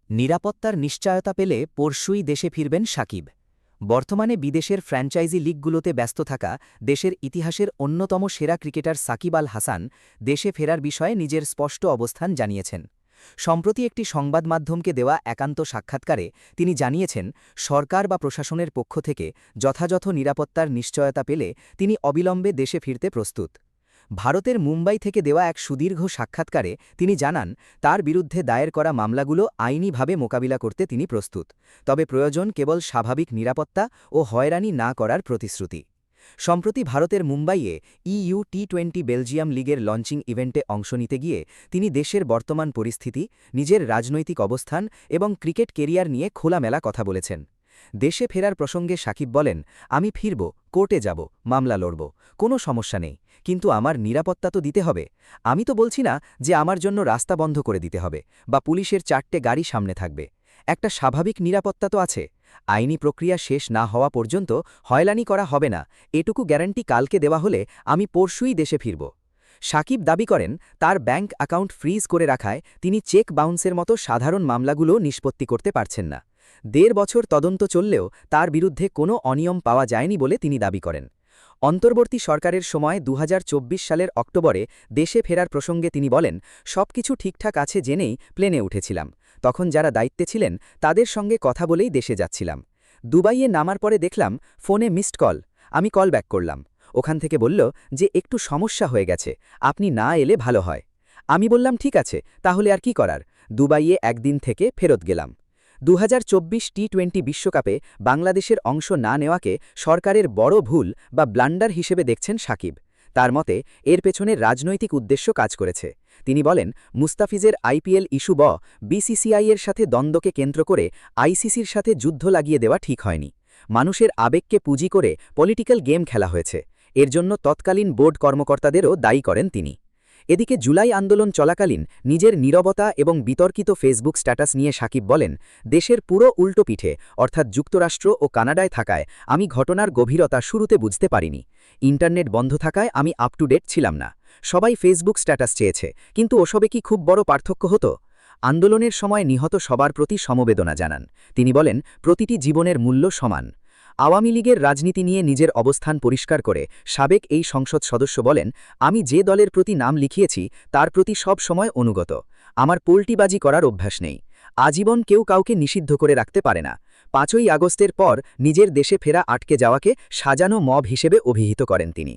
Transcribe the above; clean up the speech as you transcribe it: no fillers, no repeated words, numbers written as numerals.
নিরাপত্তার নিশ্চয়তা পেলে পরশুই দেশে ফিরবেন সাকিব। বর্তমানে বিদেশের ফ্র্যাঞ্চাইজি লিগগুলোতে ব্যস্ত থাকা দেশের ইতিহাসের অন্যতম সেরা ক্রিকেটার সাকিব আল হাসান দেশে ফেরার বিষয়ে নিজের স্পষ্ট অবস্থান জানিয়েছেন। সম্প্রতি একটি সংবাদ মাধ্যমকে দেওয়া একান্ত সাক্ষাৎকারে তিনি জানিয়েছেন, সরকার বা প্রশাসনের পক্ষ থেকে যথাযথ নিরাপত্তার নিশ্চয়তা পেলে তিনি অবিলম্বে দেশে ফিরতে প্রস্তুত। ভারতের মুম্বাই থেকে দেওয়া এক সুদীর্ঘ সাক্ষাৎকারে তিনি জানান, তার বিরুদ্ধে দায়ের করা মামলাগুলো আইনিভাবে মোকাবিলা করতে তিনি প্রস্তুত, তবে প্রয়োজন কেবল স্বাভাবিক নিরাপত্তা ও হয়রানি না করার প্রতিশ্রুতি। সম্প্রতি ভারতের মুম্বাইয়ে টি20 বেলজিয়াম লিগের লঞ্চিং ইভেন্টে অংশ নিতে গিয়ে তিনি দেশের বর্তমান পরিস্থিতি, নিজের রাজনৈতিক অবস্থান এবং ক্রিকেট কেরিয়ার নিয়ে খোলামেলা কথা বলেছেন। দেশে ফেরার প্রসঙ্গে সাকিব বলেন, আমি ফিরব, কোর্টে যাব, মামলা লড়ব, কোনো সমস্যা নেই, কিন্তু আমার নিরাপত্তা তো দিতে হবে। আমি তো বলছি না যে আমার জন্য রাস্তা বন্ধ করে দিতে হবে বা পুলিশের 4টে গাড়ি সামনে থাকবে। একটা স্বাভাবিক নিরাপত্তা তো আছে। আইনি প্রক্রিয়া শেষ না হওয়া পর্যন্ত হয়রানি করা হবে না, এটুকু গ্যারান্টি কালকে দেওয়া হলে আমি পরশুই দেশে ফিরব। সাকিব দাবি করেন, তার ব্যাংক অ্যাকাউন্ট ফ্রিজ করে রাখায় তিনি চেক বাউন্সের মতো সাধারণ মামলাগুলো নিষ্পত্তি করতে পারছেন না। 1.5 বছর তদন্ত চললেও তার বিরুদ্ধে কোনো অনিয়ম পাওয়া যায়নি বলে তিনি দাবি করেন। অন্তর্বর্তী সরকারের সময় 2024 সালের অক্টোবরে দেশে ফেরার প্রসঙ্গে তিনি বলেন, সবকিছু ঠিকঠাক আছে জেনেই প্লেনে উঠেছিলাম। তখন যারা দায়িত্বে ছিলেন তাদের সঙ্গে কথা বলেই দেশে যাচ্ছিলাম। দুবাইয়ে নামার পরে দেখলাম ফোনে মিসড কল। আমি কল ব্যাক করলাম। ওখান থেকে বলল যে একটু সমস্যা হয়ে গেছে, আপনি না এলে ভালো হয়। আমি বললাম ঠিক আছে, তাহলে আর কি করার। দুবাইয়ে একদিন থেকে ফেরত গেলাম। 2024 টি20 বিশ্বকাপে বাংলাদেশের অংশ না নেওয়াকে সরকারের বড় ভুল বা ব্লান্ডার হিসেবে দেখছেন সাকিব। তার মতে এর পেছনে রাজনৈতিক উদ্দেশ্য কাজ করেছে। তিনি বলেন, মুস্তাফিজের আইপিএল ইস্যু বিসিসিআই-এর সাথে দ্বন্দ্বকে কেন্দ্র করে আইসিসির সাথে যুদ্ধ লাগিয়ে দেওয়া ঠিক হয়নি। মানুষের আবেগকে পুঁজি করে পলিটিক্যাল গেম খেলা হয়েছে। এর জন্য তৎকালীন বোর্ড কর্মকর্তাদেরও দায়ী করেন তিনি। এদিকে জুলাই আন্দোলন চলাকালীন নিজের নীরবতা এবং বিতর্কিত ফেসবুক স্ট্যাটাস নিয়ে সাকিব বলেন, দেশের পুরো উল্টো পিঠে অর্থাৎ যুক্তরাষ্ট্র ও কানাডায় থাকায় আমি ঘটনার গভীরতা শুরুতে বুঝতে পারিনি। ইন্টারনেট বন্ধ থাকায় আমি আপ টু ডেট ছিলাম না। সবাই ফেসবুক স্ট্যাটাস চেয়েছে, কিন্তু ওসবে কি খুব বড় পার্থক্য হতো? আন্দোলনের সময় নিহত সবার প্রতি সমবেদনা জানান। তিনি বলেন, প্রতিটি জীবনের মূল্য সমান। আওয়ামী লীগের রাজনীতি নিয়ে নিজের অবস্থান পরিষ্কার করে সাবেক এই সংসদ সদস্য বলেন, আমি যে দলের প্রতি নাম লিখিয়েছি তার প্রতি সব সময় অনুগত। আমার পোল্টিবাজি করার অভ্যাস নেই। আজীবন কেউ কাউকে নিষিদ্ধ করে রাখতে পারে না। 5ই আগস্টের পর নিজের দেশে ফেরা আটকে যাওয়াকে সাজানো মব হিসেবে অভিহিত করেন তিনি।